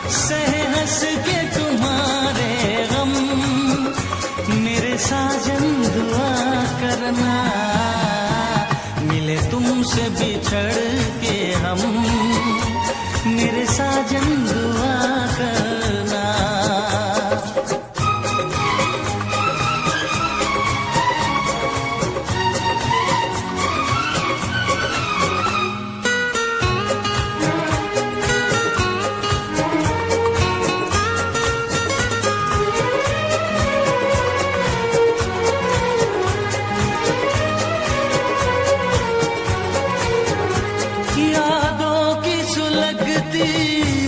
सहे हंस के तुम्हारे गम, मेरे साजन दुआ करना, मिले तुमसे बिछड़ के हम, मेरे साजन दुआ करना।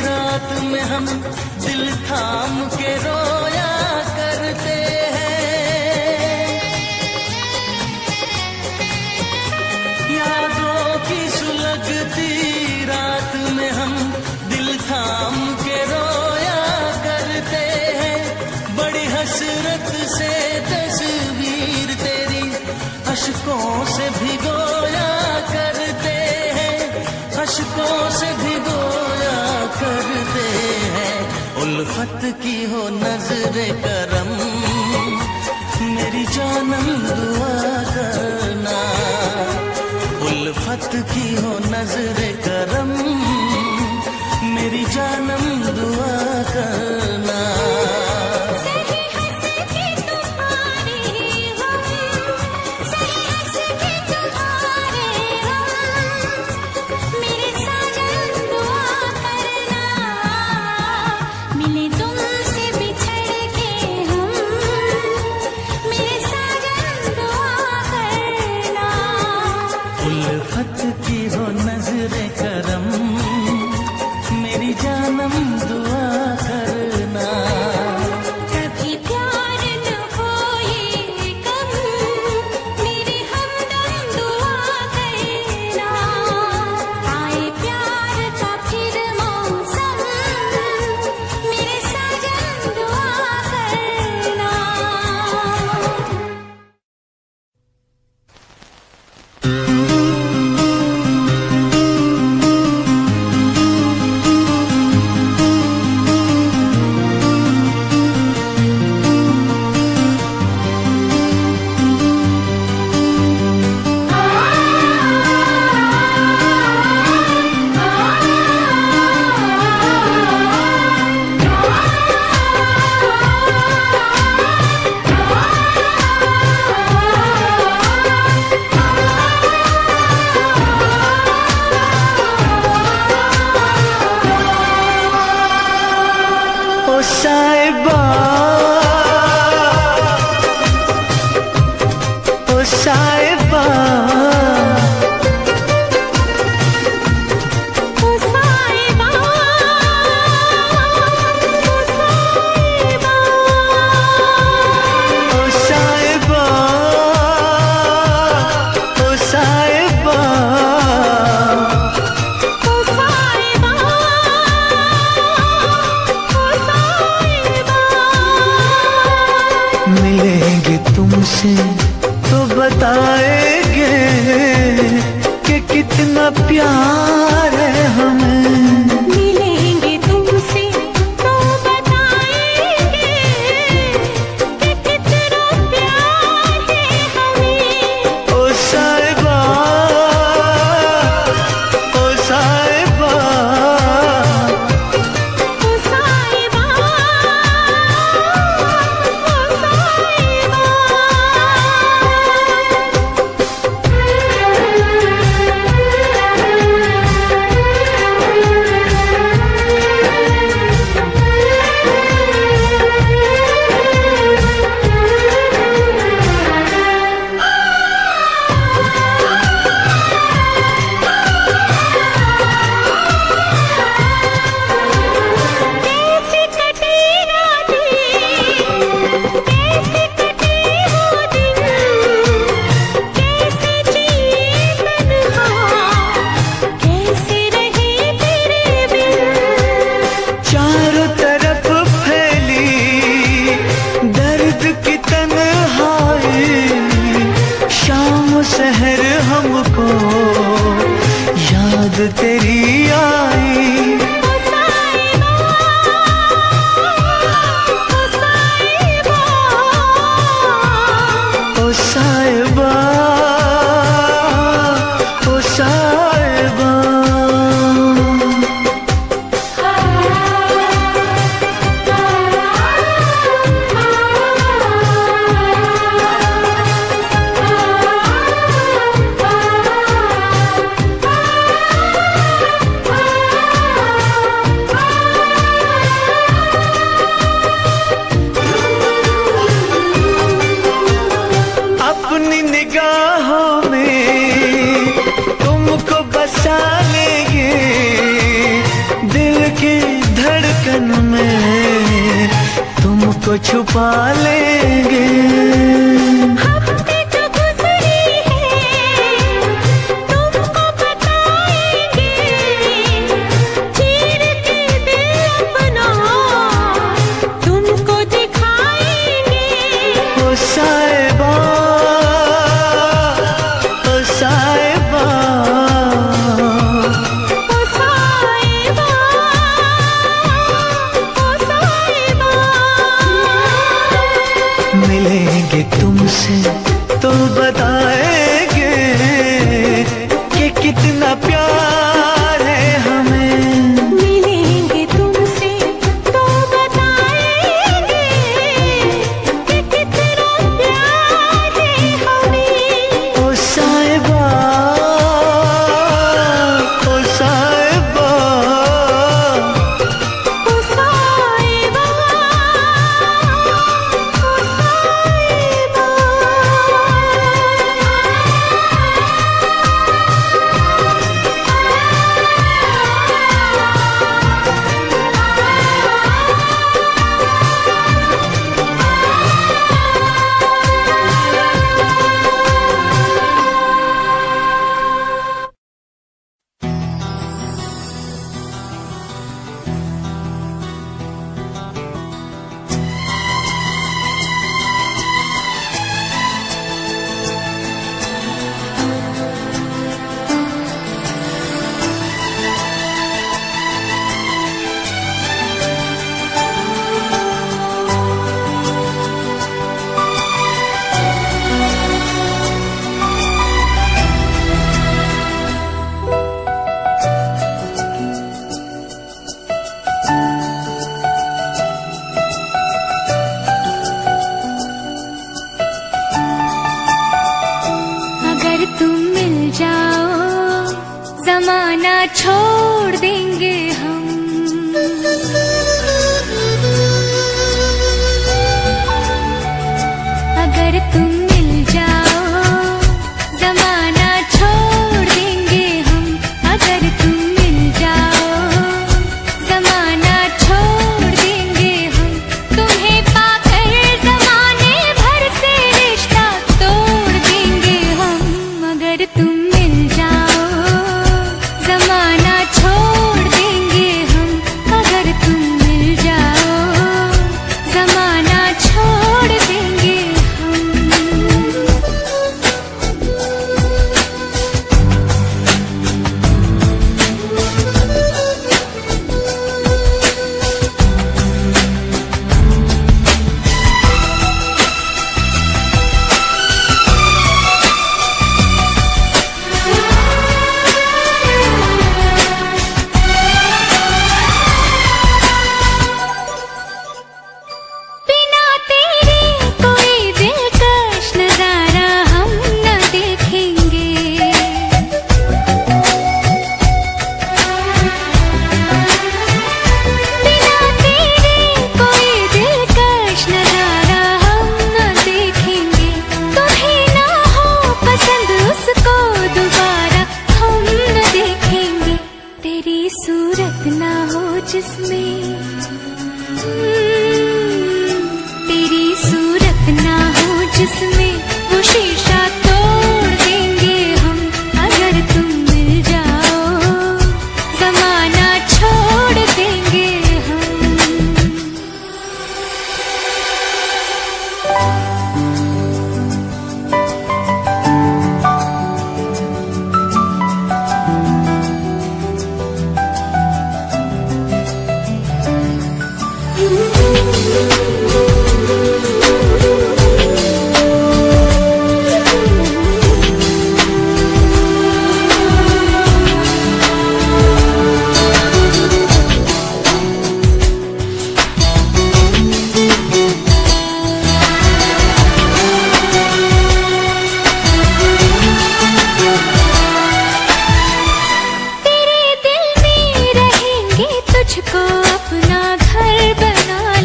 रात में हम दिल थाम के रोया करते हैं, यादों की सुलगती रात में हम दिल थाम के रोया करते हैं। बड़ी हसरत से तस्वीर तेरी अश्कों से भिगोया करते हैं, अश्कों से भिगोया करते हैं। उल्फत की हो नजरे करम, मेरी जानम दुआ करना, उल्फत की हो नजरे करम, मेरी जानम दुआ करना। उल्फत की हो नजरे करम, मेरी जानम दुआ करना। कभी प्यार न हो ये कम, मेरी हमदम दुआ करना। आए प्यार का फिर मौसम, मेरे साजन दुआ करना। साहिबा ओ साहिबा, ओ साहिबा, ओ साहिबा, ओ साहिबा, ओ साहिबा, मिलेंगे तुमसे तो बताएंगे कि कितना प्यार है हमें। मिलेंगे तुमसे तो बताएंगे कि कितना प्यार है हमें। ओ साहिबा, ओ साहिबा, ओ साहिबा, ओ साहिबा। कैसे कटे रातें, कैसे कटे वो दिन, कैसे जिए तन्हा, कैसे रहे तेरे बिन। चारों तरफ फैली दर्द की तन्हाई, शाम सहर हमको याद तेरी आई। ओ साहिबा, छुपा लेंगे। हफ्ते जो गुजरे हैं तुमको बताएंगे, चीर के दिल अपना तुमको दिखाएंगे। ओ साहिबा, ओ साहिबा, ओ साहिबा, ओ साहिबा। मिलेंगे तुमसे तो बताएंगे कि कितना प्यार है हमें। मिलेंगे तुमसे तो बताएंगे कि कितना प्यार है हमें। ओ साहिबा, ओ साहिबा, ओ साहिबा, ओ साहिबा। अगर तुम मिल जाओ जमाना छोड़ देंगे हम। अगर तुम मिल जाओ जमाना छोड़ देंगे हम। अगर तुम मिल जाओ जमाना छोड़ देंगे हम। तुम्हें पाकर जमाने भर से रिश्ता तोड़ देंगे हम। अगर तुम मिल जाओ जमाना छोड़ देंगे हम। अगर तुम मिल जाओ जमाना छोड़ देंगे हम। बिना तेरे कोई दिलकश नजारा हम न देखेंगे। बिना तेरे कोई दिलकश नजारा हम न देखेंगे। तुम्हें ना हो पसंद उसको दोबारा हम न देखेंगे। तेरी सूरत ना हो जिसमें तेरी सूरत ना हो जिसमें वो शीशा तोड़ देंगे हम। अगर तुम मिल जाओ जमाना छोड़ देंगे हम। तेरे दिल में रहेंगे, तुझको अपना घर बना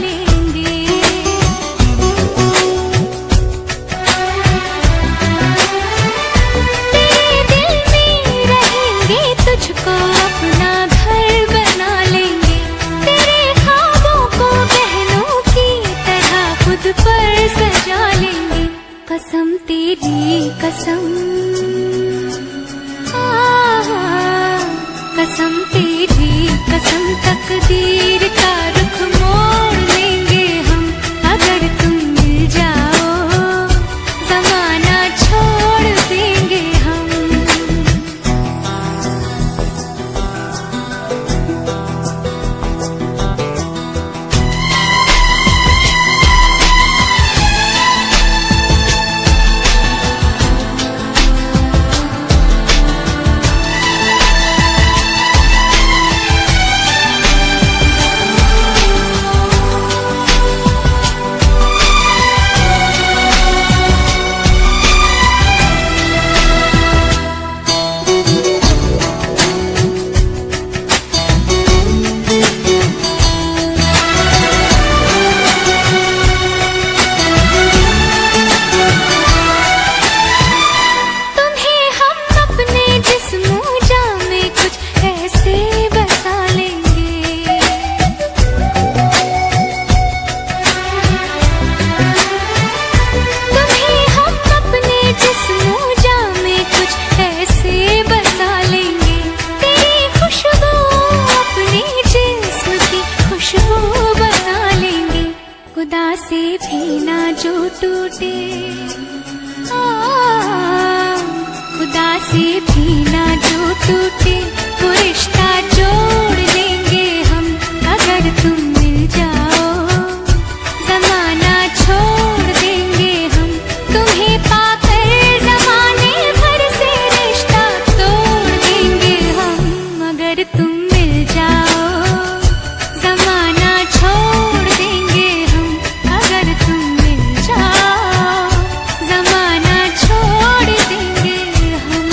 कसम, कसम तेरी कसम, तकदीर का रुख मोड़ लेंगे हम अगर तुम मिल जाओ, जमाना छोड़ देंगे हम। खुदा से भी ना जो टूटे, खुदा से भी ना जो टूटे, वो रिश्ता जोड़ लेंगे हम अगर तुम मिल जाओ, जमाना छोड़ देंगे हम तुम्हें पाकर, जमाने भर से रिश्ता तोड़ देंगे हम अगर तुम मिल जाओ, जमाना छोड़ देंगे हम अगर तुम मिल जाओ, जमाना छोड़ देंगे हम।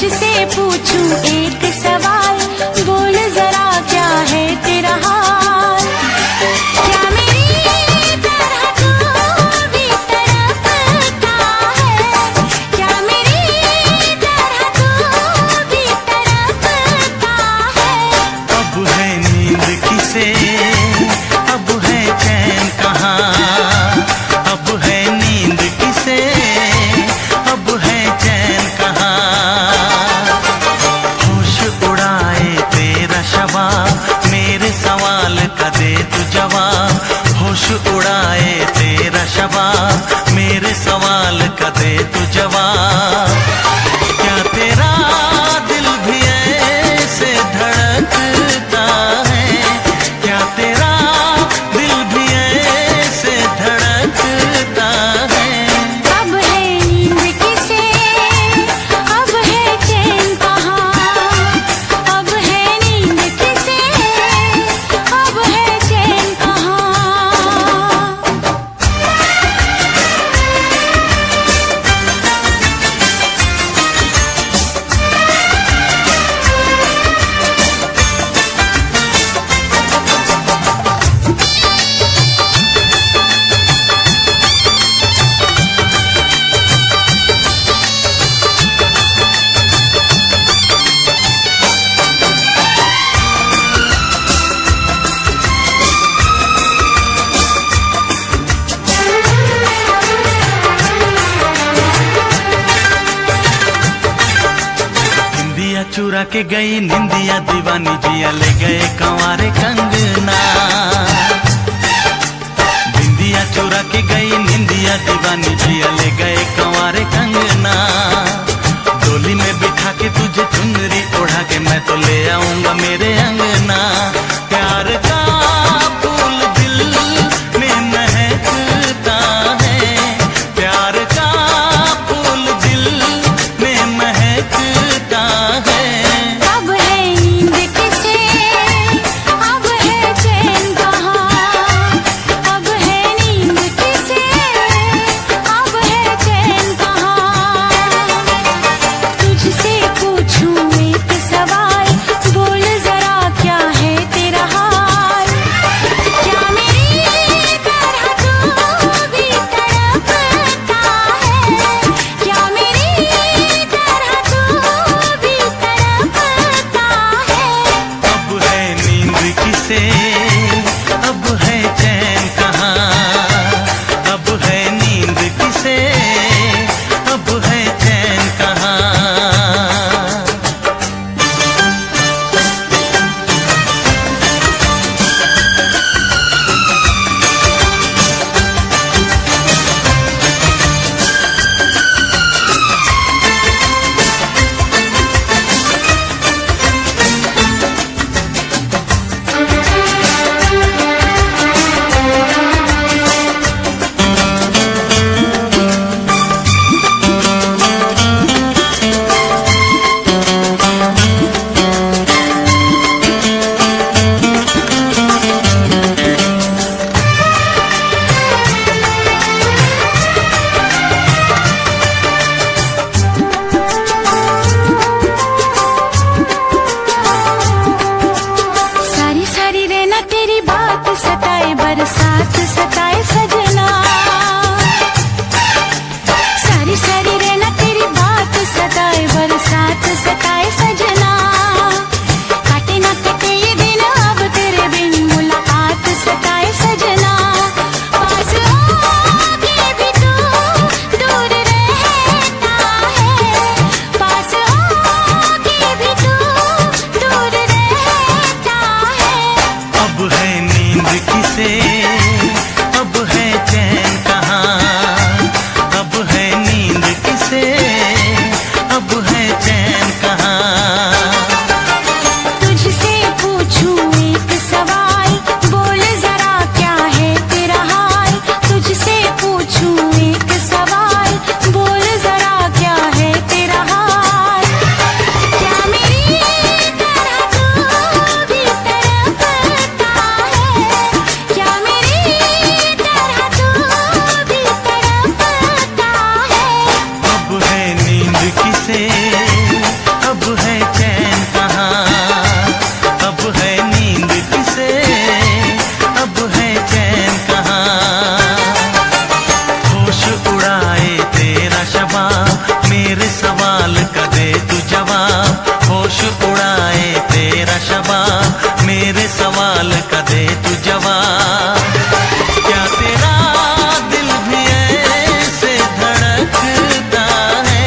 तुझसे पूछूं एक सवाल, बोल जरा क्या है तेरा हाल। क्या मेरी तरह तू भी तड़पता है, क्या मेरी तरह तू भी तड़पता है। अब है नींद किसे, अब है चैन कहाँ, अब है नींद किसे, अब है चैन कहाँ। होश उड़ाए तेरा शवाब, मेरे सवाल का दे तू जवाब। होश उड़ाए तेरा शवाब, मेरे सवाल का दे तू जवाब। क्या तेरा दिल भी ऐसे धड़कता है, क्या तेरा दिल भी ऐसे धड़कता है। अब है नींद किसे, अब है चैन कहाँ, अब है नींद किसे, अब है चैन कहाँ। निंदिया चुरा के गई निंदिया दीवानी, जिया ले गए कंवारे कंगना। निंदिया चुरा के गई निंदिया दीवानी, जिया ले गए कंवारे कंगना। डोली में बिठा के तुझे चुनरी ओढ़ा के मैं तो ले आऊंगा मेरे अंगना। प्यार का फूल दिल में महकता है, प्यार का फूल दिल में महकता है। अब है नींद किसे, अब है चैन कहाँ, अब है नींद किसे, अब है चैन कहाँ। तुझसे पूछूं एक सवाल, बोल जरा क्या है तेरा हाल। क्या मेरी तरह तू भी तड़पता है, क्या मेरी तरह तू भी तड़पता है। अब है नींद किसे, अब है चैन कहाँ, अब है नींद किसे, अब है चैन कहाँ। सारी सारी रहना तेरी बात सताए, बरसात सताए सजना। सारी सारी रहना तेरी बात सताए, बरसात सताए सजना। काटे ना कटे ये दिन अब तेरे बिन, मुलाकात सताए सजना। पास होके भी तू दूर रहता है, पास होके भी तू दूर रहता है। अब है नींद किसे, अब है चैन कहाँ, अब है नींद किसे, अब है चैन कहाँ। तुझसे पूछूं एक सवाल, बोल जरा क्या है तेरा हाल। तुझसे पूछूं एक सवाल, बोल जरा क्या है तेरा हाल। क्या मेरी तरह तू भी तड़पता है, क्या मेरी तरह तू भी तड़पता है। अब है नींद किसे, होश उड़ाए तेरा शबाब, मेरे सवाल का दे तू जवाब। क्या तेरा दिल भी ऐसे धड़कता है,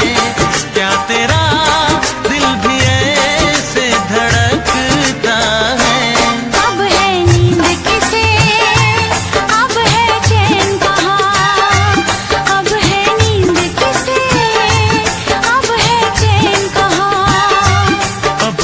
क्या तेरा दिल भी ऐसे धड़कता है। अब है नींद किसे, अब है चैन कहाँ, अब है नींद किसे, अब है चैन कहाँ। अब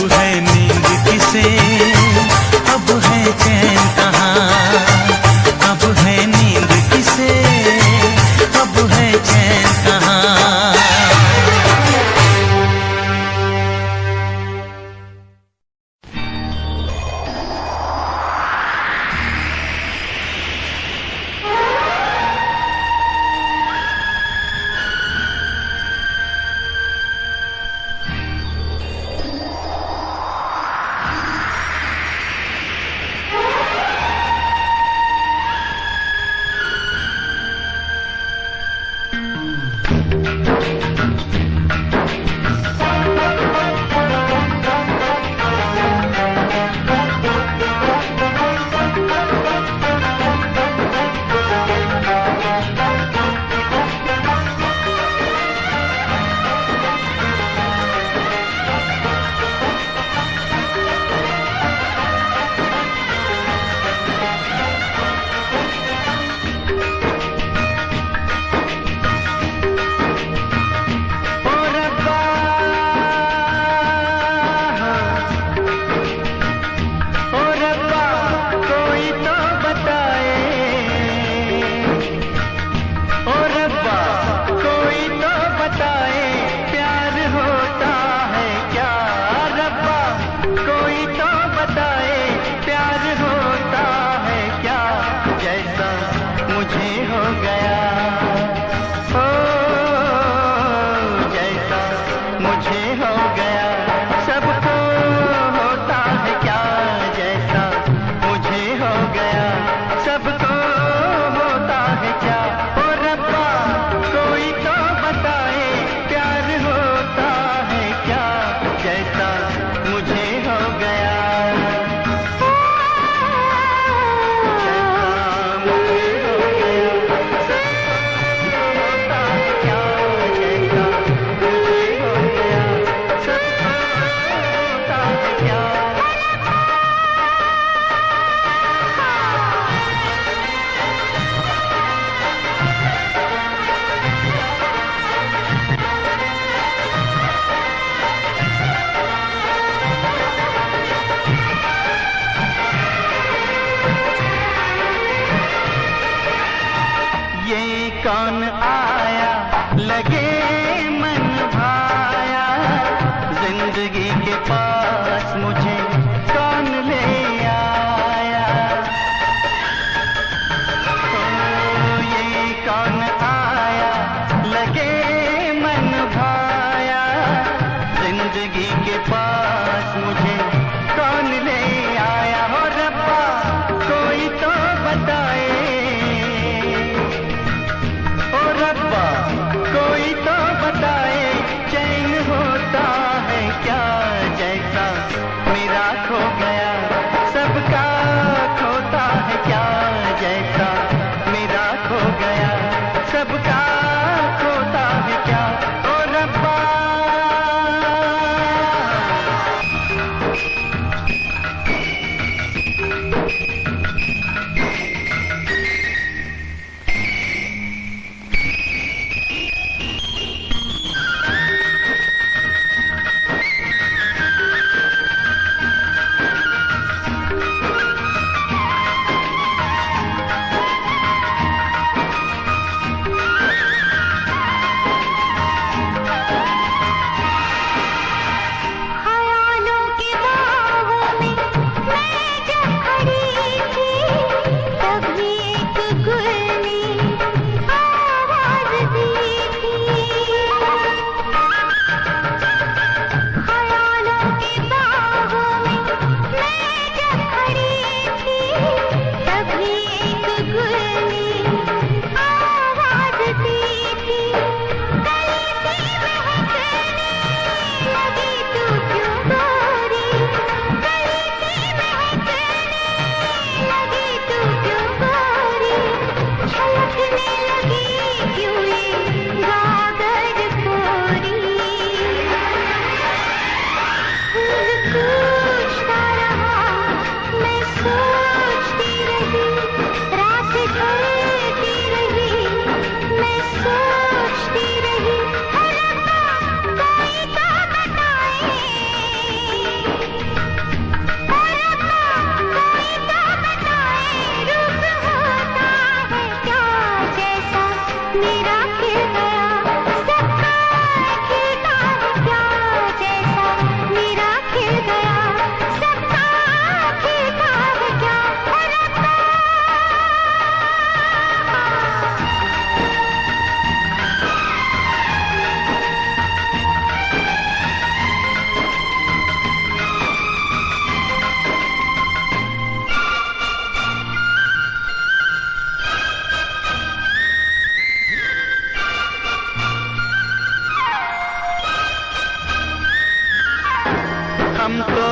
तो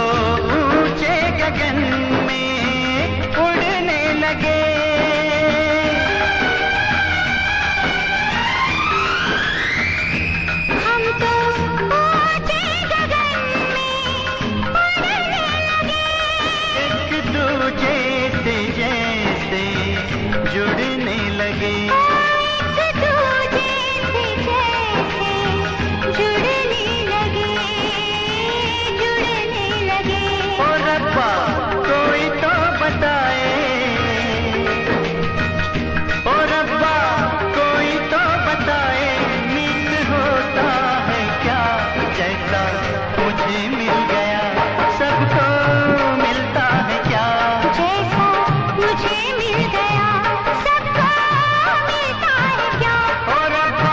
ऊंचे गगन में उड़ने लगे। हम तो ऊंचे गगन में उड़ने लगे। एक दूजे से जैसे जुड़ने लगे। एक दूजे से जैसे जुड़ने लगे, जुड़ने लगे। ओ रब्बा कोई तो बताए, ओ रब्बा कोई तो बताए, मीत होता है क्या जैसा मुझे मिल गया, सबको मिलता है क्या जैसा मुझे मिल गया, सबको मिलता है क्या। ओ रब्बा।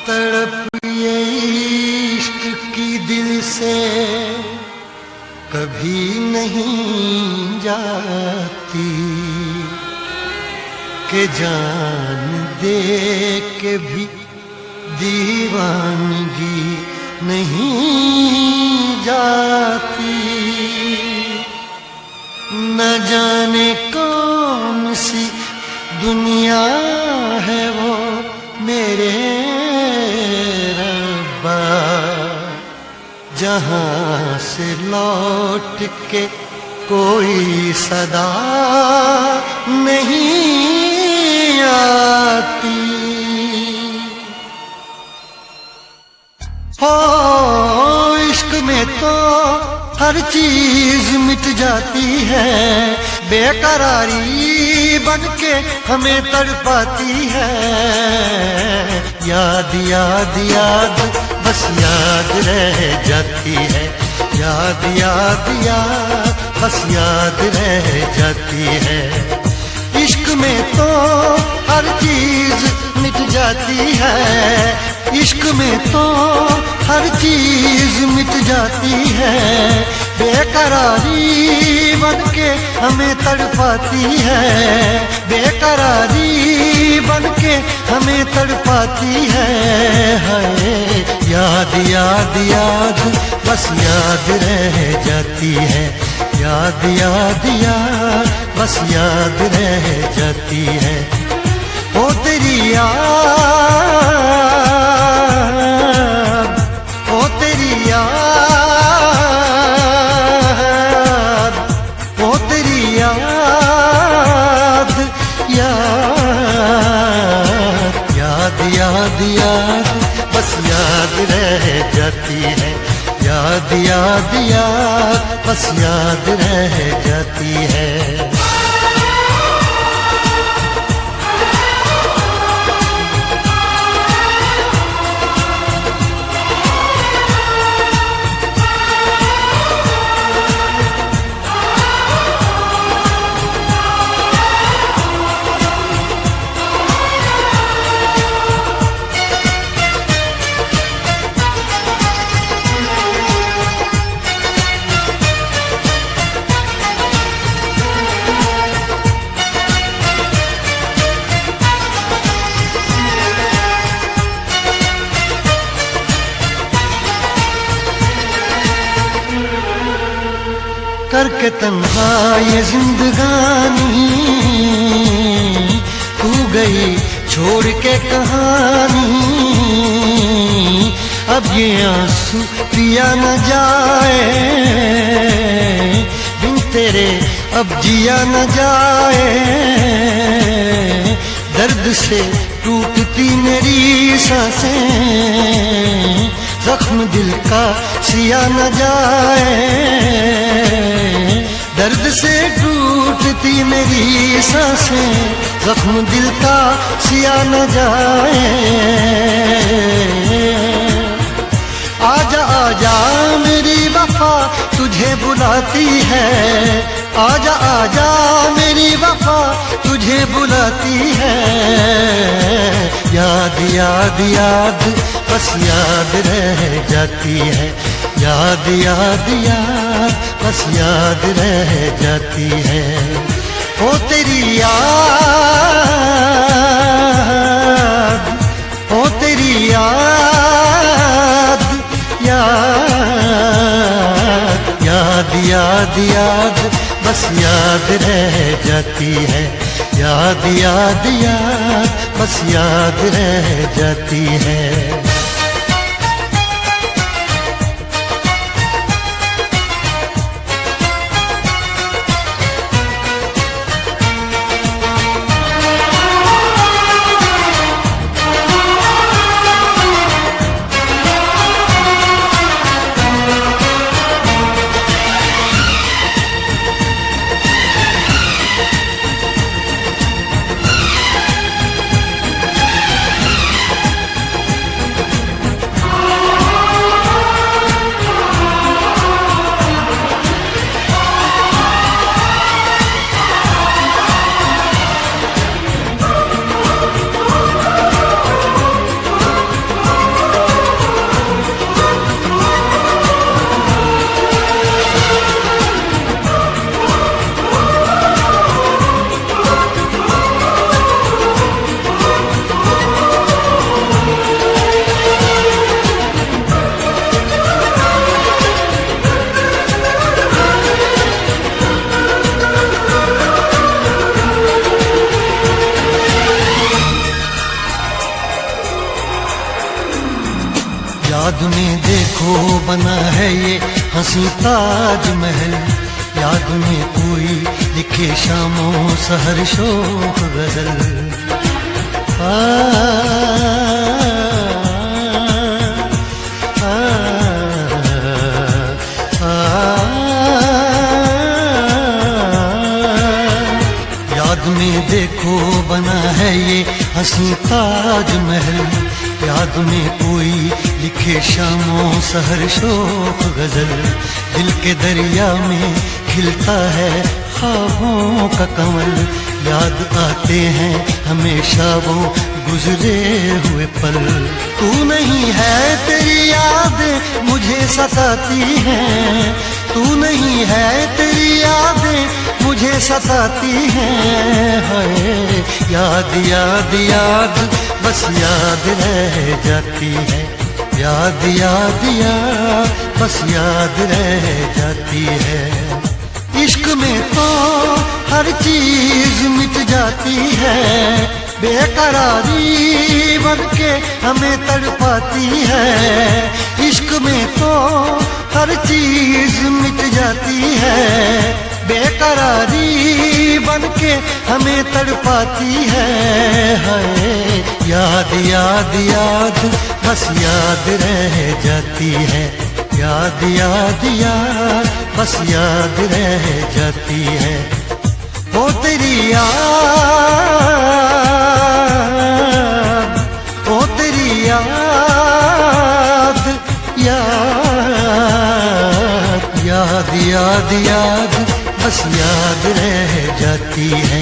तड़प ये इश्क की दिल से कभी नहीं जाती, कि जान दे के भी दीवानगी नहीं जाती। न जाने कौन सी दुनिया है वो मेरे रब्बा, जहां से लौट के कोई सदा नहीं आती। हो इश्क में तो हर चीज मिट जाती है, बेकरारी बनके हमें तड़पाती है। याद याद याद बस याद रह जाती है, याद याद याद बस याद रह जाती है। इश्क में तो हर चीज मिट जाती है, इश्क में तो हर चीज मिट जाती है, बेकरारी बनके हमें तड़पाती है, बेकरारी बनके हमें तड़पाती है। हाय याद याद याद बस याद रह जाती है, याद याद याद बस याद रह जाती है। ओ तेरी याद, ओ तेरी याद, ओ तेरी याद, याद याद याद बस याद रह जाती है, याद याद याद बस याद रह जाती है। करके तन्हा ये जिंदगानी, तू गई छोड़ के कहानी। अब ये आंसू पिया न जाए, बिन तेरे अब जिया न जाए। दर्द से टूटती मेरी सांसें, जख्म दिल का सिया न जाए। दर्द से टूटती मेरी सांसें, जख्म दिल का सिया न जाए। आजा आजा मेरी वफा तुझे बुलाती है, आजा आजा मेरी वफा तुझे बुलाती है। याद याद याद बस याद रह जाती है, याद याद याद बस याद रह जाती है। ओ तेरी याद, ओ तेरी याद, याद याद याद याद बस याद रह जाती है, याद याद याद बस याद रह जाती है। याद में देखो बना है ये हंसी ताजमहल, याद में कोई लिखे शामों सहर शोक गजल। याद में देखो बना है ये हंसी ताजमहल, याद में कोई लिखे शामों सहर शोक गजल। दिल के दरिया में खिलता है ख्वाबों का कमल, याद आते हैं हमेशा वो गुजरे हुए पल। तू नहीं है तेरी याद मुझे सताती है, तू नहीं है तेरी यादें मुझे सताती हैं। हाय याद याद याद बस याद रह जाती है, याद याद याद बस याद रह जाती है। इश्क में तो हर चीज मिट जाती है, बेकरारी बन के हमें तड़पाती है। इश्क में तो हर चीज मिट जाती है, बेकरारी बन के हमें तड़पाती है। हाय याद याद याद बस याद रह जाती है, याद याद याद बस याद रह जाती है। ओ तेरी याद, ओ तेरी याद, याद याद याद याद बस याद रह जाती है,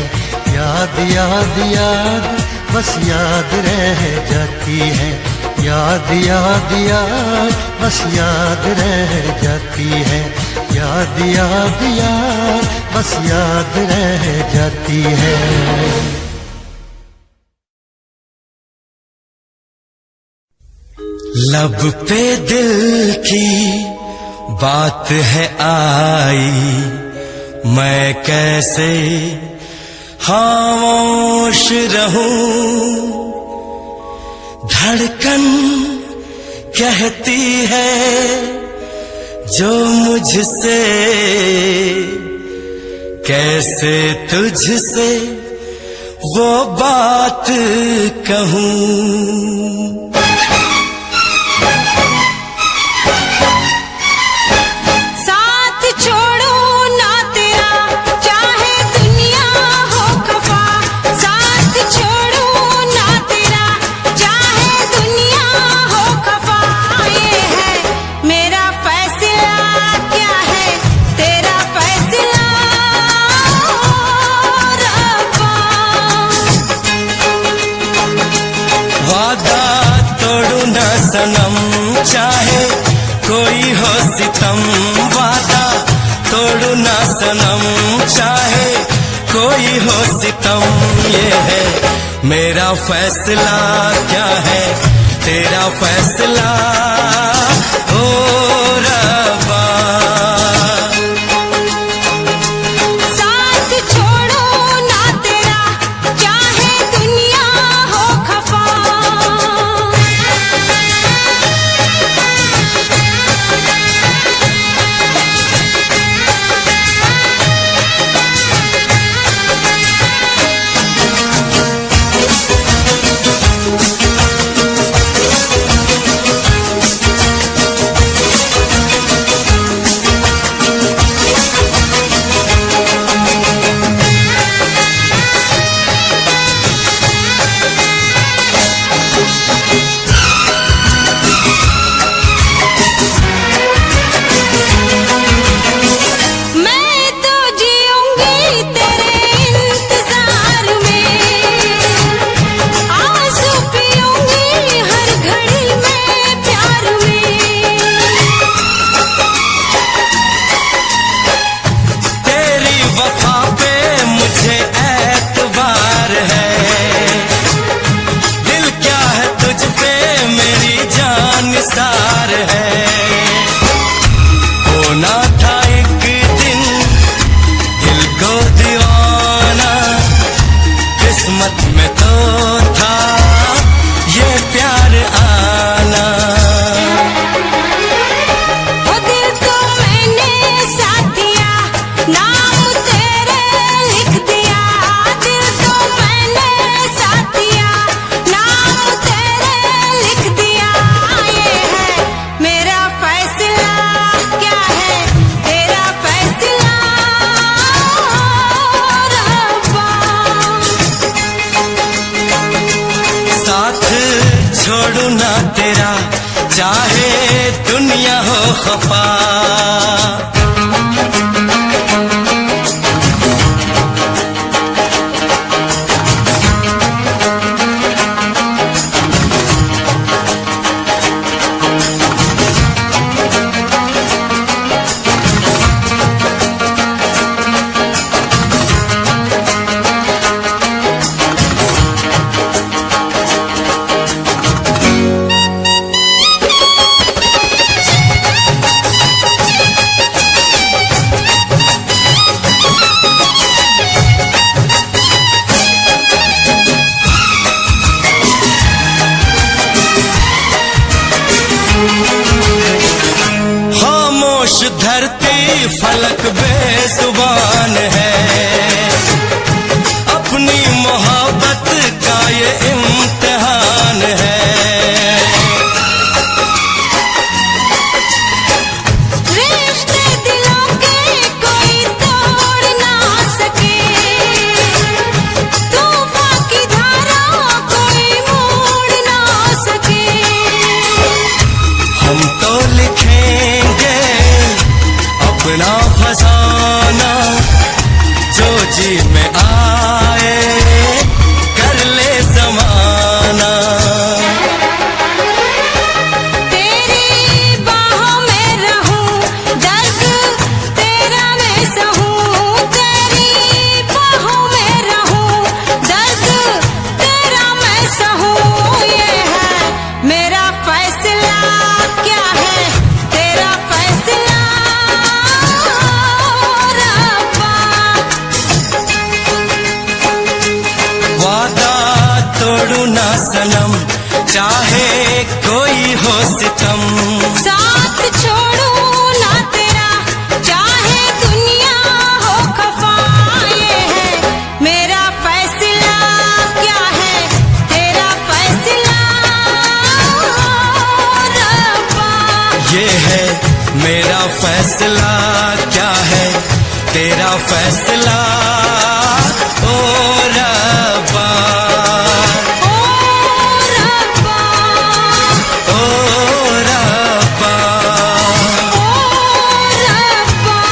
याद याद याद बस याद रह जाती है, याद याद याद बस याद रह जाती है, याद याद याद बस याद रह जाती है। लब पे दिल की बात है आई, मैं कैसे खामोश रहूं। धड़कन कहती है जो मुझसे, कैसे तुझसे वो बात कहूं। साथ सनम, चाहे कोई हो सितम, वादा तोड़ू ना सनम, चाहे कोई हो सितम। ये है मेरा फैसला, क्या है तेरा फैसला ओ रब्बा। साथ छोड़ो ना तेरा, चाहे दुनिया हो खफा। मैं तो जीऊंगी तेरे इंतजार में, आंसू पीऊंगी हर घड़ी में प्यार में। तेरी वफा पे मुझे एतबार है, दिल क्या है तुझ पे मेरी जान सार है। होना था एक दिन दिल को दीवाना, किस्मत में तो था ये प्यार आना। वो दिल को मैंने साथ दिया, नाम तेरे लिख दिया। दिल को मैंने साथ दिया, नाम तेरे लिख दिया। ये है मेरा फैसला, क्या है तेरा फैसला रब्बा। साथ छोड़ू ना तेरा, चाहे दुनिया हो खफा। खामोश धरती फलक बेजुबान है, अपनी मोहब्बत का ये इम्तिहान है। रिश्ते दिलों के कोई तोड़ ना सके, तूफान की धारा कोई मोड़ ना सके। हम तो लिखेंगे अपना फसाना, जो जी में आए कर ले जमाना। तेरी बाहों में रहूं, दर्द तेरा मैं सहूं। तेरी बाहों में रहूं, दर्द तेरा मैं सहूं। ये है मेरा फैसला, क्या है तेरा फैसला रब्बा। वादा तोड़ू ना सनम, चाहे कोई हो सितम। साथ छोड़ू ना तेरा, चाहे दुनिया हो खफा। ये है मेरा फैसला, क्या है तेरा फैसला रब्बा। ये है मेरा फैसला, क्या है तेरा फैसला ओ रब्बा। ओ रब्बा, ओ रब्बा। ओ रब्बा।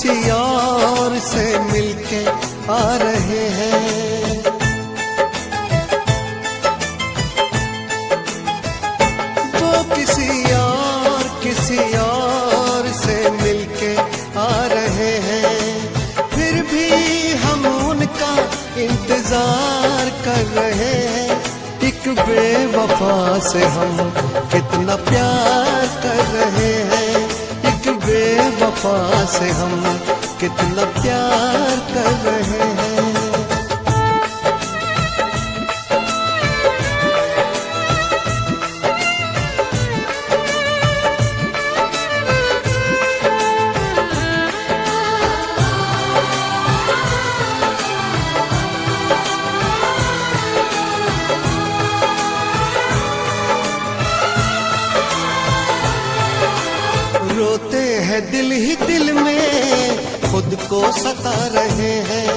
किसी और से मिलके आ रहे हैं। वो किसी और से मिलके आ रहे हैं, फिर भी हम उनका इंतजार कर रहे हैं। एक बेवफा से हम कितना प्यार कर रहे हैं, एक बेवफा से हम कितना प्यार कर रहे हैं। रोते हैं दिल ही दिल में, खुद को सता रहे हैं।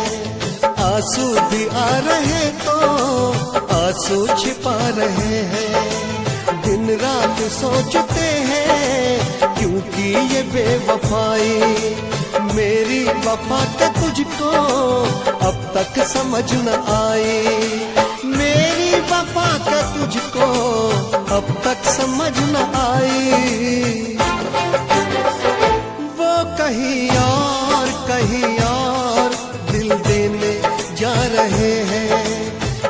आंसू भी आ रहे तो आंसू छिपा रहे हैं। दिन रात सोचते हैं क्योंकि ये बेवफाई, मेरी वफा के तुझको अब तक समझ न आई। मेरी वफा के तुझको अब तक समझ न आई। कहीं और दिल देने जा रहे हैं,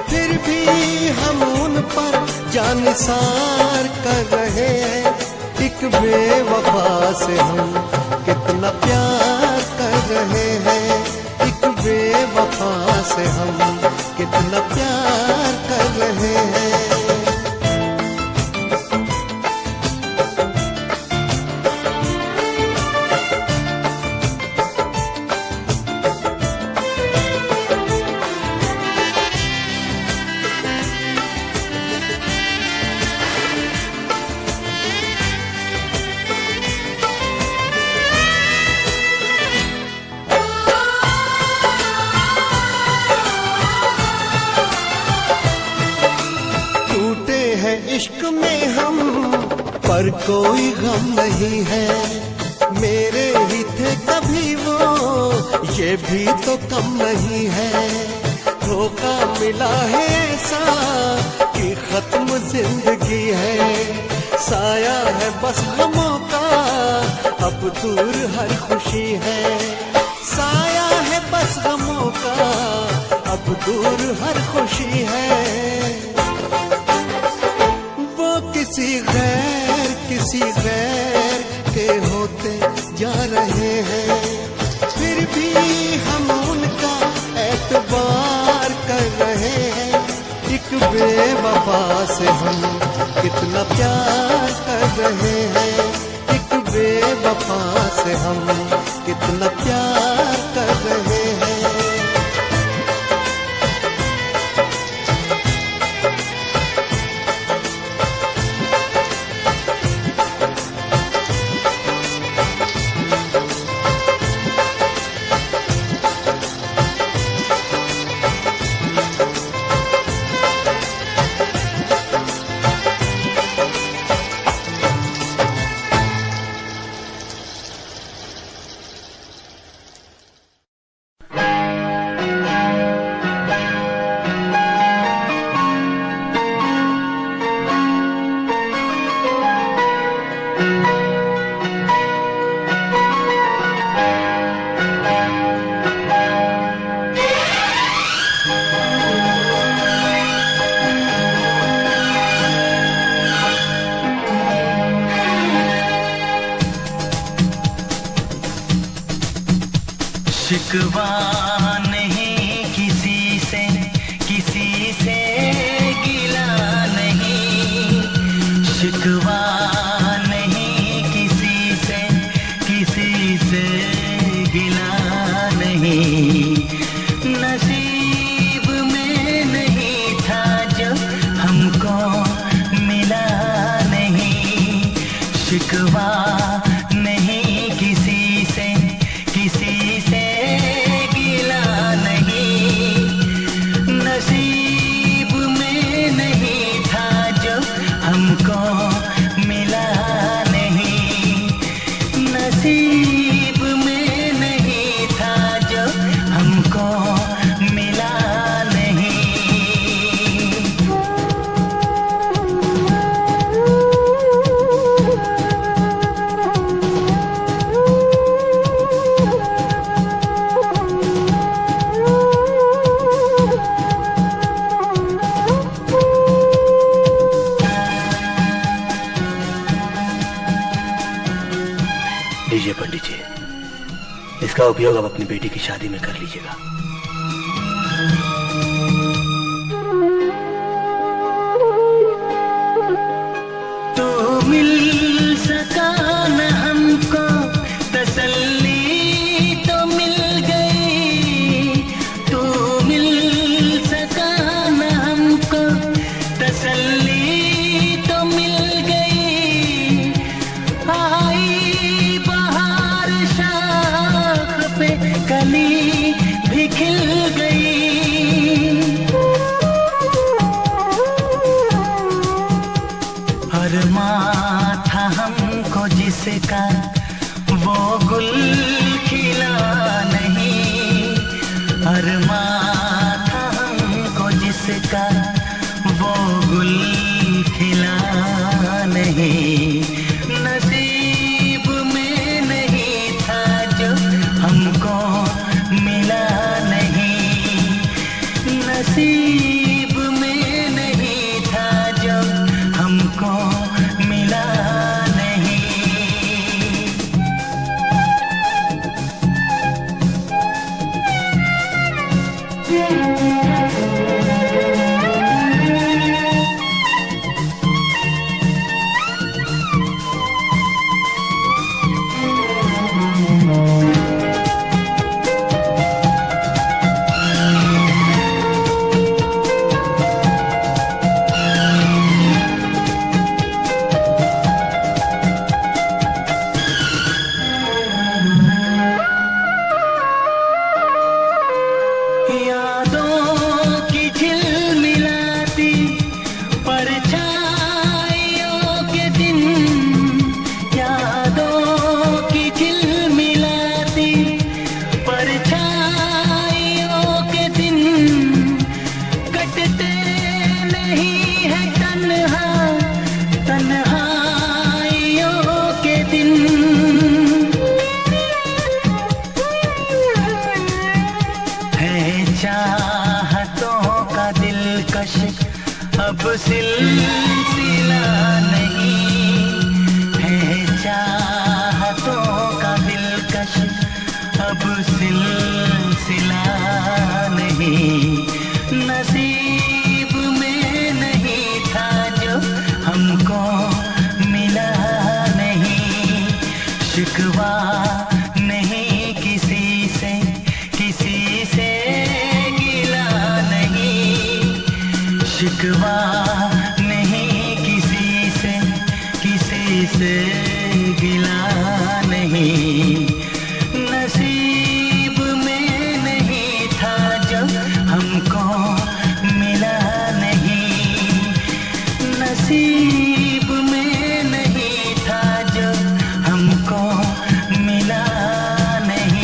फिर भी हम उन पर जानिसार कर रहे हैं। एक बेवफा से हम कितना प्यार कर रहे हैं, एक बेवफा से हम कितना प्यार कर रहे हैं। इश्क में हम पर कोई गम नहीं है। मेरे ही थे कभी वो, ये भी तो कम नहीं है। धोखा मिला है ऐसा कि खत्म जिंदगी है। साया है बस गमों का, अब दूर हर खुशी है। साया है बस गमों का, अब दूर हर खुशी है। किसी गैर के होते जा रहे हैं, फिर भी हम उनका एतबार कर रहे हैं। एक बेवफा से हम कितना प्यार कर रहे हैं, एक बेवफा से हम कितना प्यार कर रहे हैं। शिकवा नहीं किसी से गिला नहीं। शिकवा नहीं किसी से गिला नहीं। नसीब में नहीं था जो हमको मिला नहीं। शिकवा नहीं किसी से गिला नहीं। नसीब में नहीं था जो हमको मिला नहीं। नसीब में नहीं पंडित जी, इसका उपयोग आप अपनी बेटी की शादी में कर लीजिएगा। तो मिल सका न हमको तसल्ली तो मिल गई, तो मिल सका न हमको तसल्ली तो मिल गई। आई बहार शाख पे कली भी खिल गई। अरमां था हमको जिसका वो गुल खिला नहीं, अरमां था हमको जिसका वो गुल खिला नहीं। नसीब में नहीं था जो हमको मिला नहीं, नसीब में नहीं था जो हमको मिला नहीं। यादों की झिलमिलाती परछाइयों के दिन, यादों की झिलमिलाती परछाइयों के दिन कटते नहीं है तन्हा तन्हाइयों के दिन। चाहतों का दिलकश अब सिलसिला नहीं है, चाहतों का दिलकश अब सिलसिला नहीं। नसीब में नहीं था जो हमको मिला नहीं। शिकवा नहीं किसी से, किसी से गिला नहीं, शिकवा नहीं किसी से, किसी से गिला नहीं। नसीब में नहीं था जो हमको मिला नहीं, नसीब में नहीं था जो हमको मिला नहीं।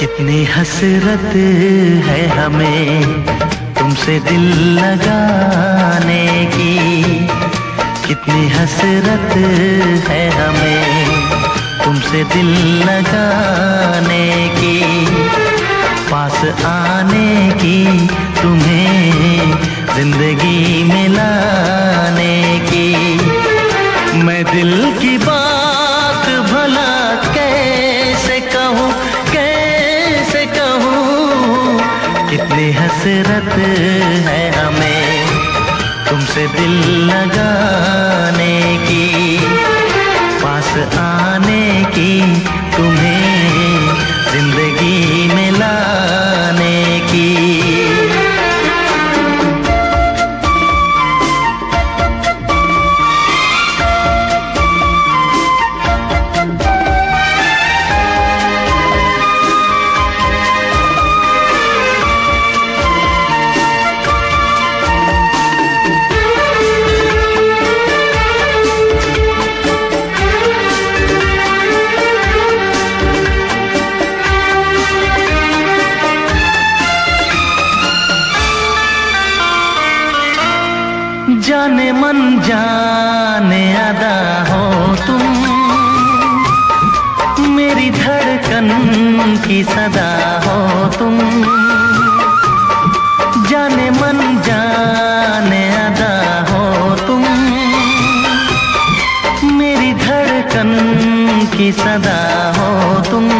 कितनी हसरत है हमें तुमसे दिल लगाने की, कितनी हसरत है हमें तुमसे दिल लगाने की, पास आने की, तुम्हें जिंदगी में लाने की। मैं दिल की बात भला कैसे कहूँ, कैसे कहूँ, कितनी हसरत है हमें तुमसे दिल लगाने की, पास आने की, तुम्हें जिंदगी में लाने की। जाने मन जाने अदा हो तुम, मेरी धड़कन की सदा हो तुम। जाने मन जाने अदा हो तुम, मेरी धड़कन की सदा हो तुम।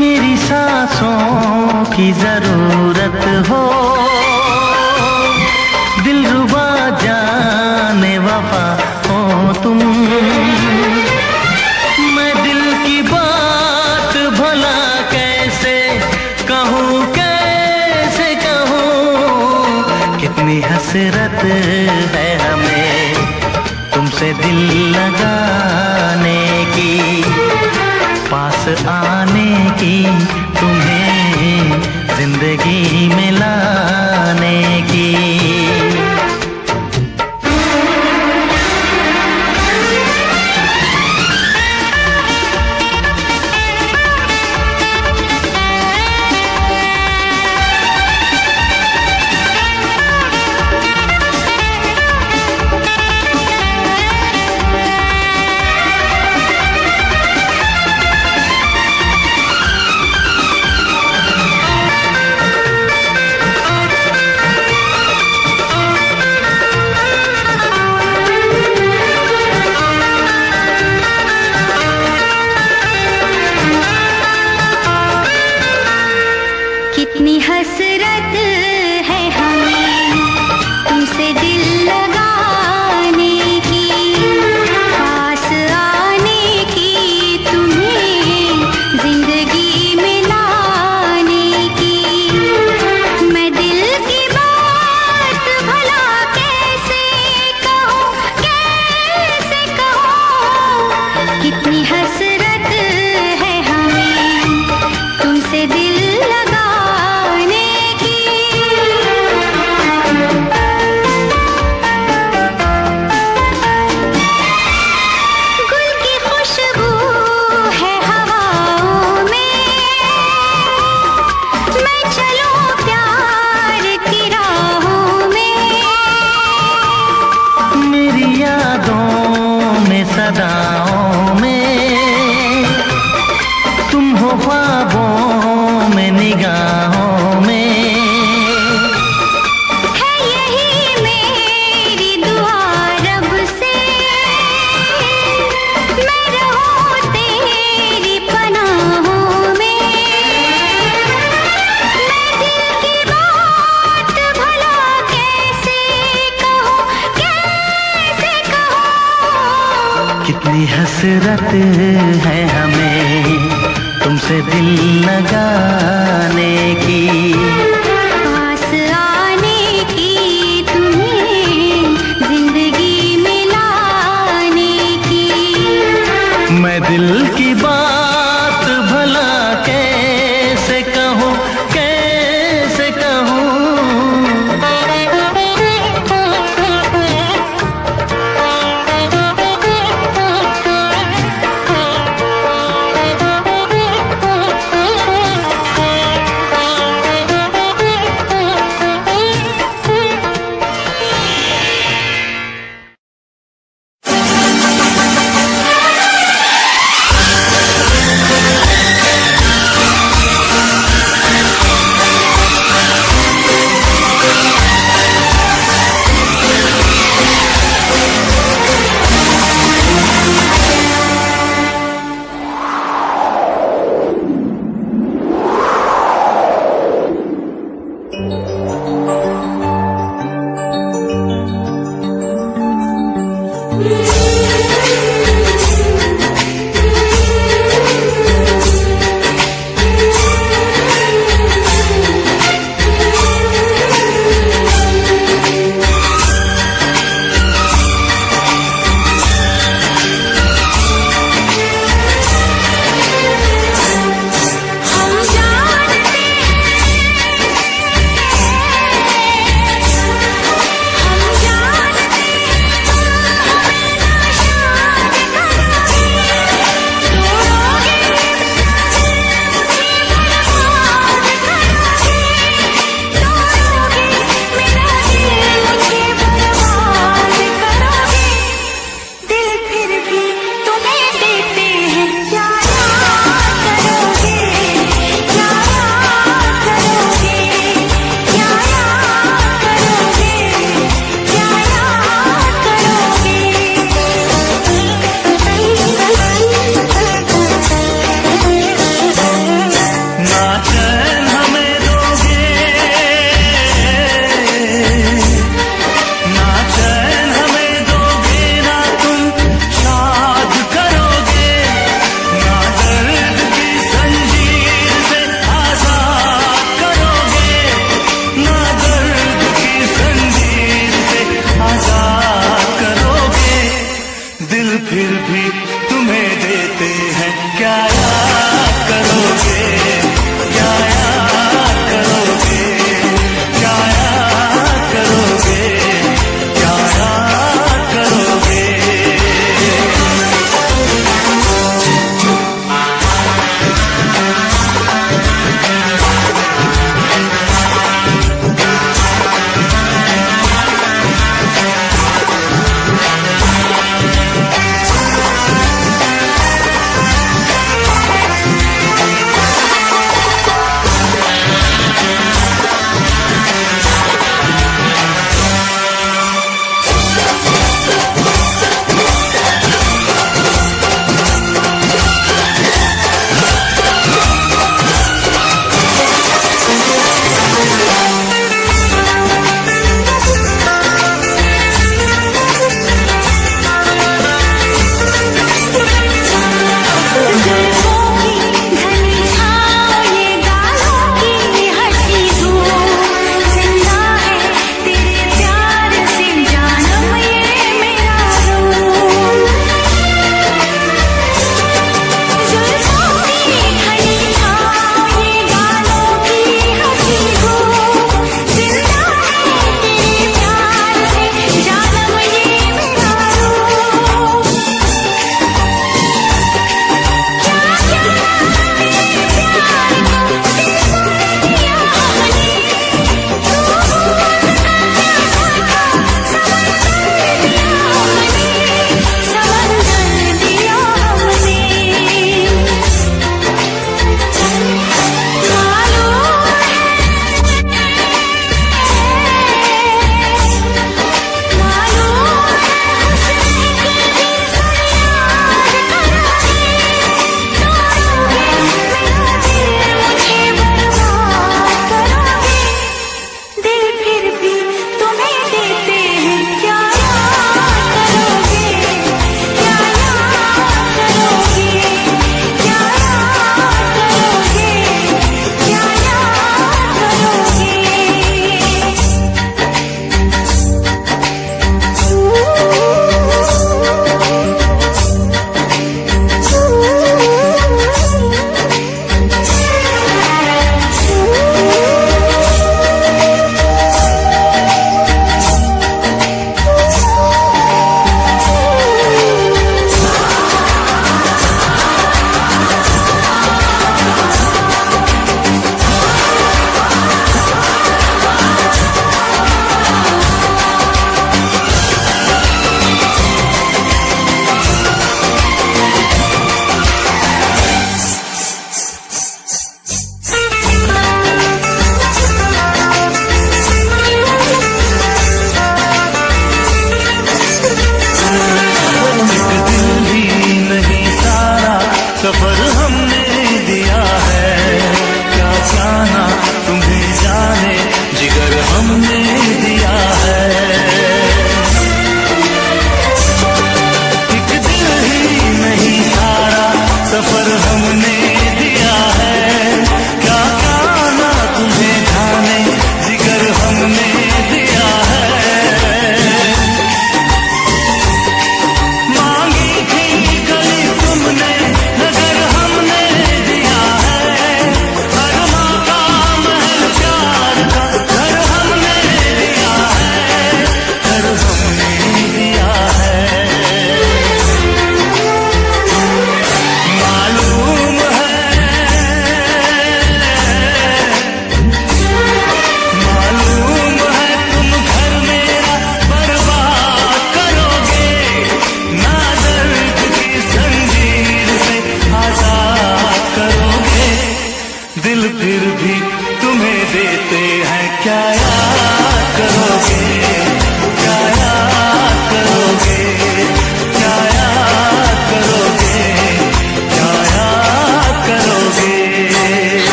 मेरी सांसों की जरूरत हो, दिलरुबा जाने वफा हो तुम। मैं दिल की बात भला कैसे कहूँ, कैसे कहूँ। कितनी हसरत है हमें तुमसे दिल लगाने की, पास आने की, तुम्हें जिंदगी में लाने की। कितनी हसरत है हमें तुमसे दिल लगाने की, पास आने की, तुम्हें जिंदगी में लाने की। मैं दिल की बात भला कैसे कहूँ, कैसे कहूँ। कितनी हसरत है हमें तुमसे दिल सदाओं में, तुम हो ख्वाबों में, निगाहों में। है यही मेरी दुआ रब से, मैं रहूं तेरी पनाहों में। मैं दिल की बात भला कैसे कहूँ, कैसे कहूँ। कितनी हसरत है हमें तुमसे दिल लगाने की, पास आने की, तुम्हें जिंदगी में लाने की। मैं दिल की बात भला कैसे कहूँ, कैसे कहूँ। फिर भी तुम्हें देते हैं, क्या याद करोगे, क्या याद करोगे, क्या याद करोगे, क्या याद करोगे।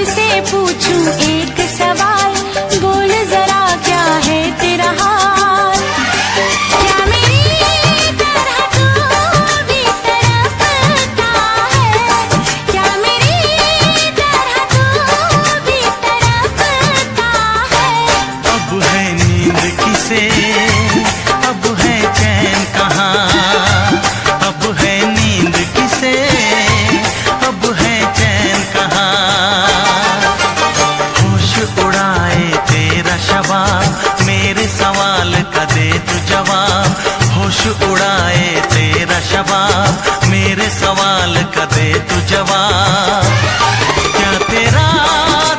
तुझसे पूछूं एक सवाल, बोल जरा क्या है तेरा हाल। क्या मेरी तरह तू भी तड़पता है, क्या मेरी तरह तू भी तड़पता है। अब है नींद किसे, अब है चैन कहाँ, अब है नींद किसे, अब है चैन कहाँ। होश उड़ाए तेरा शबाब, मेरे सवाल का दे तू जवाब। होश उड़ाए तेरा शबाब, मेरे सवाल का दे तू जवाब। क्या तेरा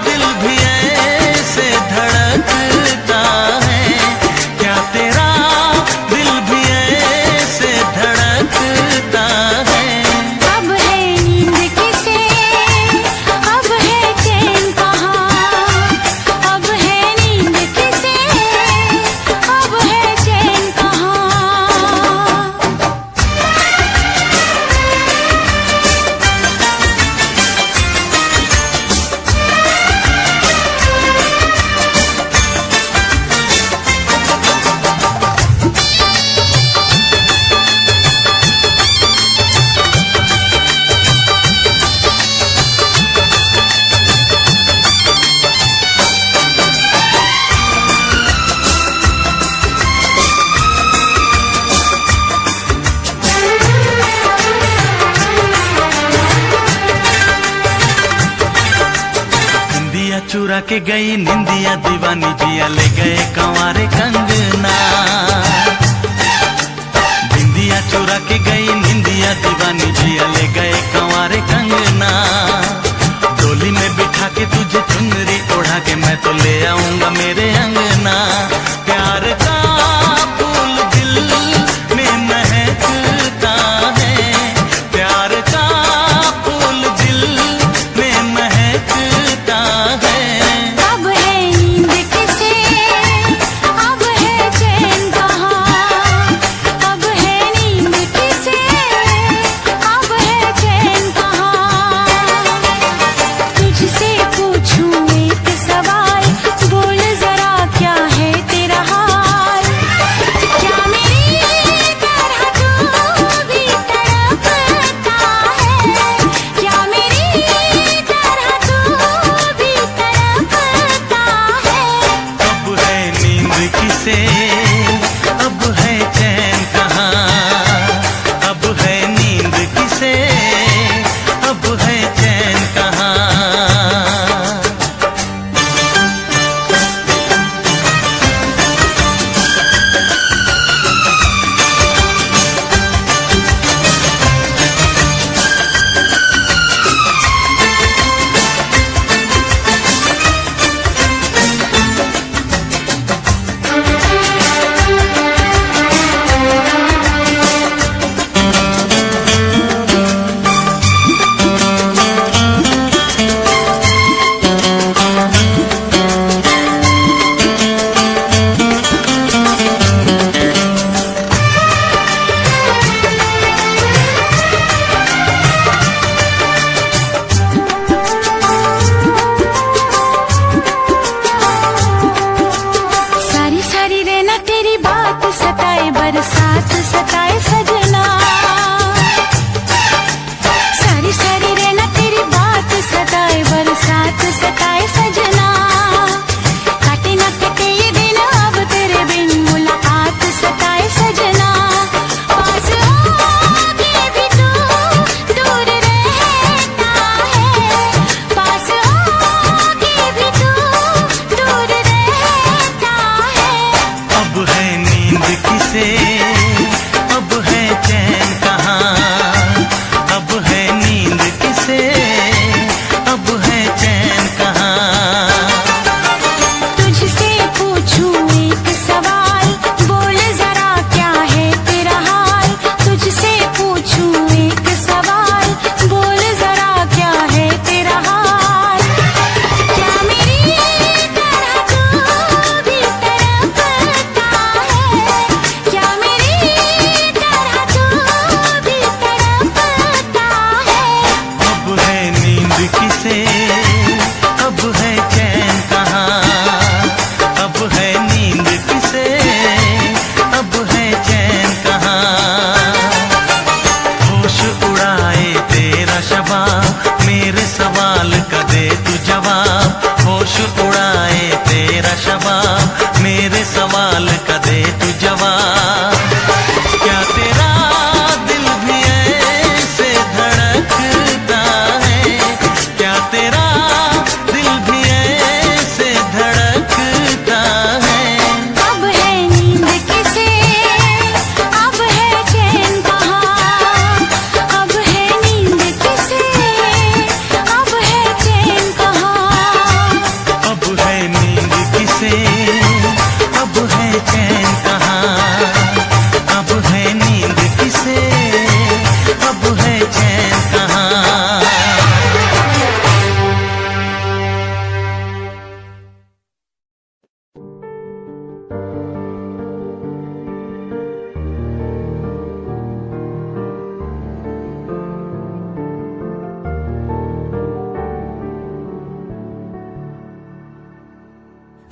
दिल भी ऐसे धड़कता है, क्या तेरा दिल भी ऐसे धड़कता है। अब है नींद किसे, अब है चैन कहाँ, अब है नींद किसे, अब है चैन कहाँ। निंदिया चुरा के गई निंदिया दीवानी, जिया ले गए कंवारे कंगना। निंदिया चुरा के गई निंदिया दीवानी, जिया ले गए कंवारे कंगना। डोली में बिठा के तुझे चुनरी ओढ़ा के मैं तो ले आऊंगा मेरे अंगना। प्यार का फूल दिल में महकता है, प्यार का फूल दिल में महकता है। अब है नींद किसे, अब है चैन कहाँ, अब है नींद किसे, अब है चैन कहाँ।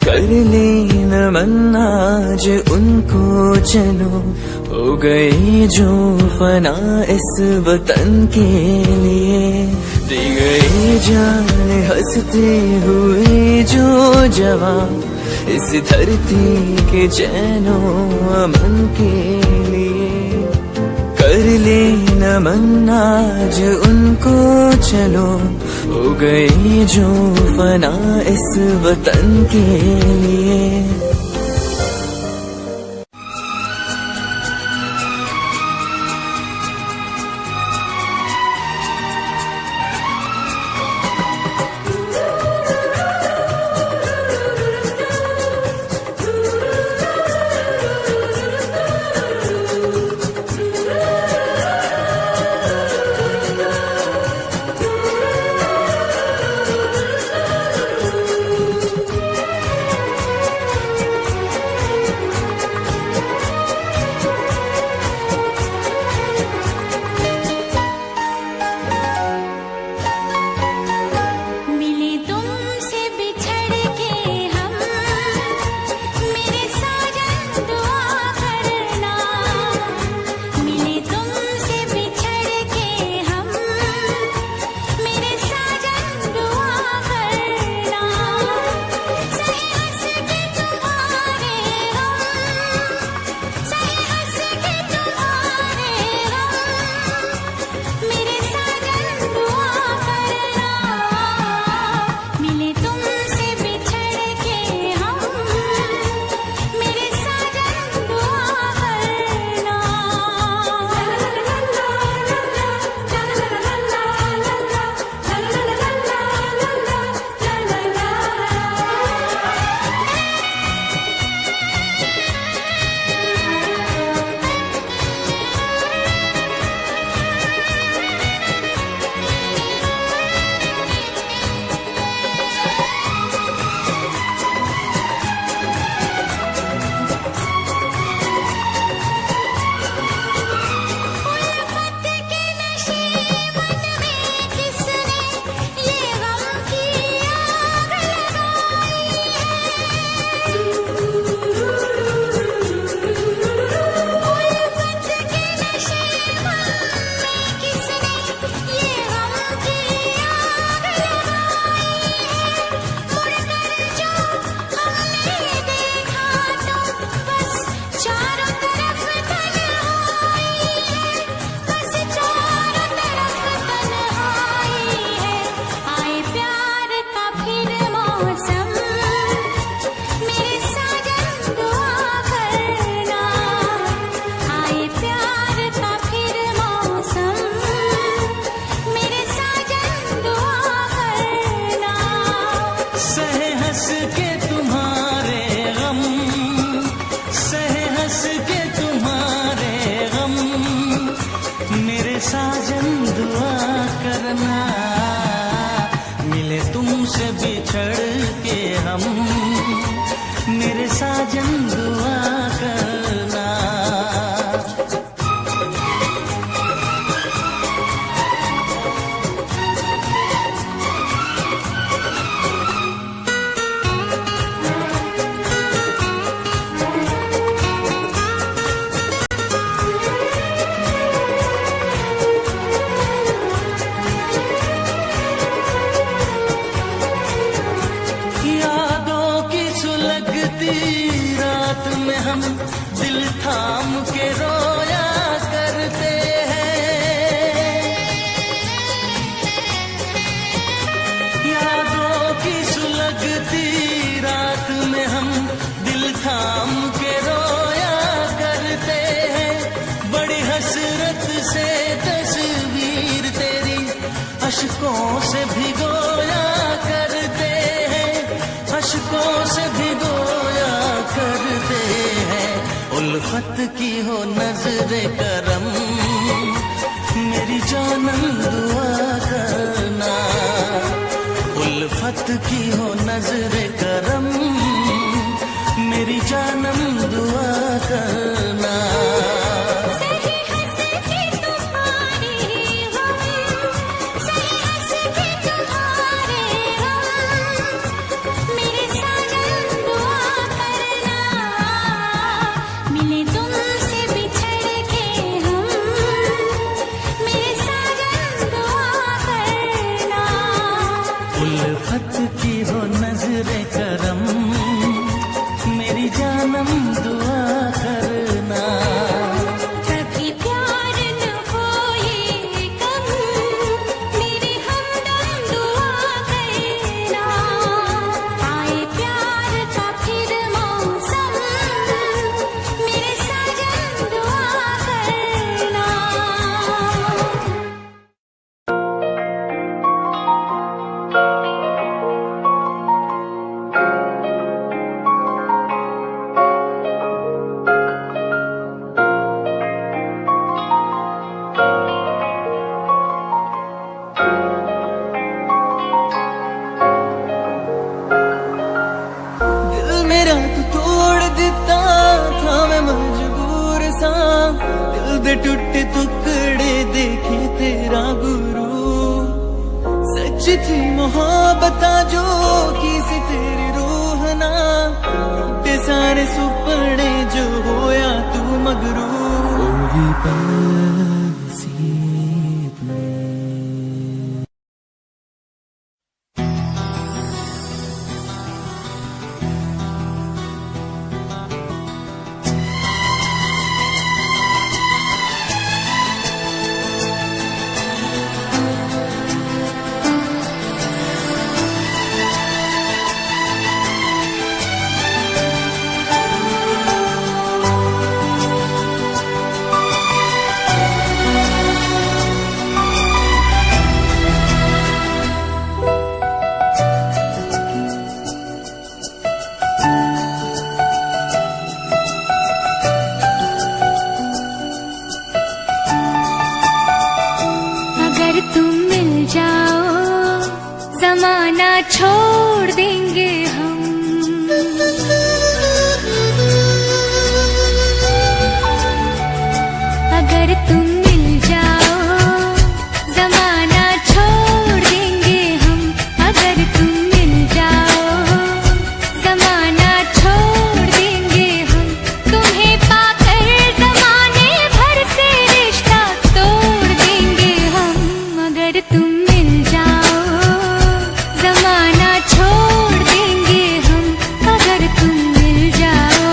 कर ले नमन आज उनको चलो, हो गए जो फना इस वतन के लिए, दे गए जान हंसते हुए जो जवान इस धरती के चैनो अमन के लिए। कर ले नमन आज उनको चलो, हो गए जो फना इस वतन के लिए। साजन दुआ करना, मिले तुमसे बिछड़ के हम, मेरे साजन दुआ करना। रात में हम दिल थाम के रोया करते हैं, यादों की सुलगती रात में हम दिल थाम के रोया करते हैं। बड़ी हसरत से तस्वीर तेरी अश्कों से भिगोया करते हैं, अश्कों से भिगोया करते हैं। उल्फत की हो नजरे करम, मेरी जानम दुआ करना। उल्फत की हो नजरे करम, मेरी जानम दुआ करना। मेरे साजन करम, मेरी जानम दुआ करना। कभी प्यार न होए कम, मेरे हमदम दुआ करना। आए प्यार का फिर मौसम, मेरे साजन दुआ करना। दिल मेरा तू तोड़ दिता था, मैं मजबूर सा। दिल दे टुटे टुकड़े देखे तेरा गुरु। सच थी मोहब्बत जो की सी तेरी रूह ना, टूटे सारे सुपने जो होया तू मगरू। अगर तुम मिल जाओ, जमाना छोड़ देंगे हम। अगर तुम मिल जाओ, जमाना छोड़ देंगे हम। अगर तुम मिल जाओ, जमाना छोड़ देंगे हम। तुम्हें पाकर जमाने भर से रिश्ता तोड़ देंगे हम। अगर तुम मिल जाओ, जमाना छोड़ देंगे हम। अगर तुम मिल जाओ,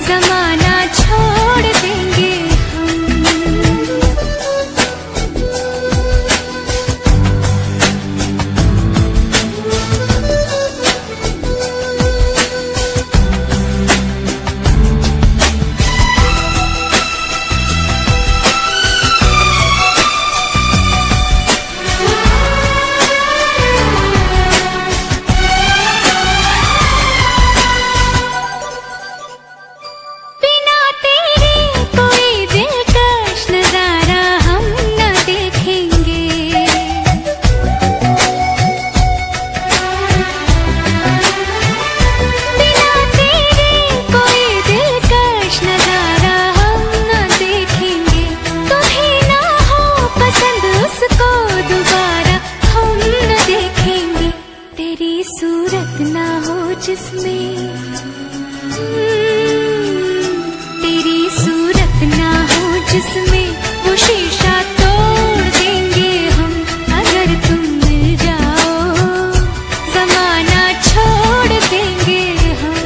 जमाना छोड़ देंगे हम। बिना तेरे कोई दिलकश नजारा हम न देखेंगे। बिना तेरे कोई दिलकश नजारा हम न देखेंगे। तुम्हें ना हो पसंद उसको दोबारा हम न देखेंगे। तेरी सूरत ना हो जिसमें, तेरी सूरत ना हो जिसमें, वो शीशा तोड़ देंगे हम। अगर तुम मिल जाओ, जमाना छोड़ देंगे हम।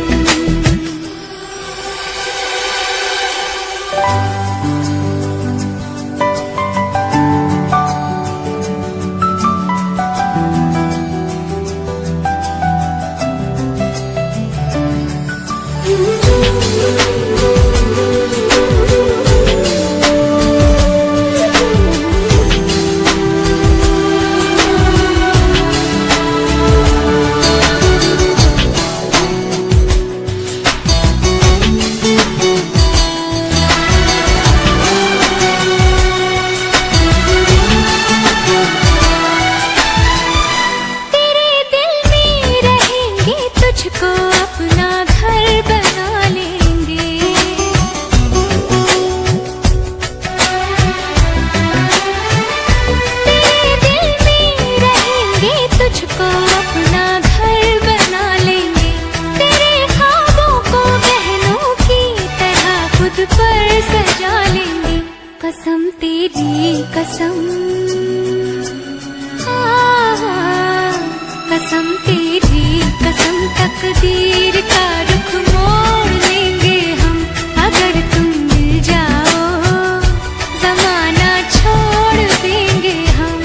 तकदीर का रुख मोड़ लेंगे हम, अगर तुम मिल जाओ जमाना छोड़ देंगे हम।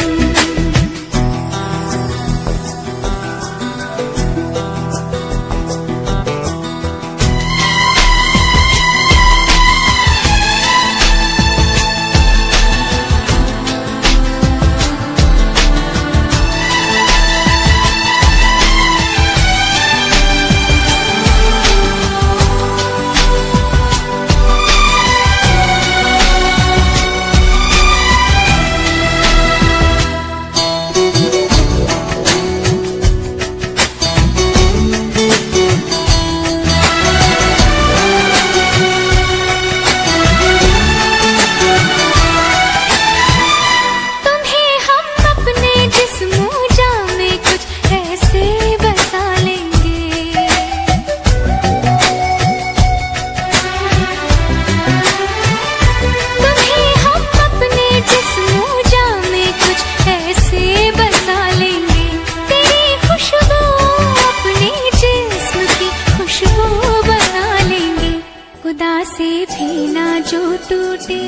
खुदा से भी ना जो टूटे,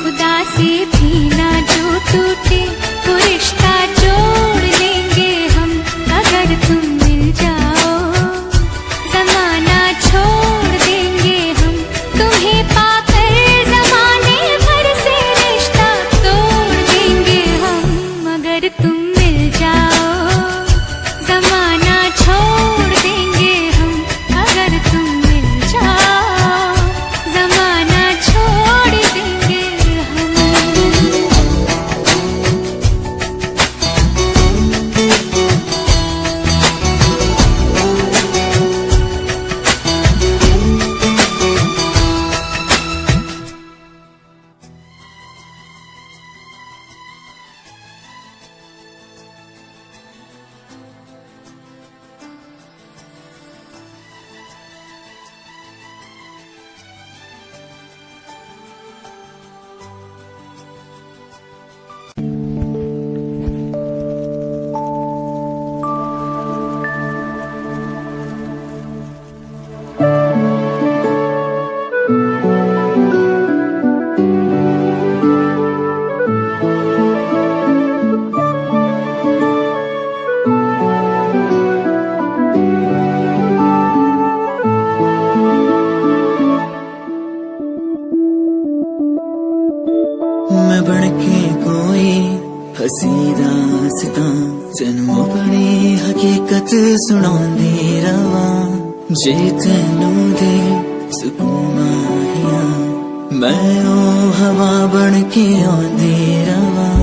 खुदा से भी ना जो टूटे, वो रिश्ता जोड़ लेंगे हम, अगर तुम मिल जाओ जमाना छोड़ देंगे हम। तुम्हें पाकर जमाने भर से रिश्ता तोड़ देंगे हम, अगर तुम मिल जाओ जमाना छोड़ देंगे हम, अगर तुम मिल जाओ जमाना छोड़ देंगे हम। मैं बनके कोई हसी दास्तां तेनू अपनी हकीकत सुनांदी रवां, जे तेनू दे सुकून आहियां मैं ओ हवा बनके आंदी रवां।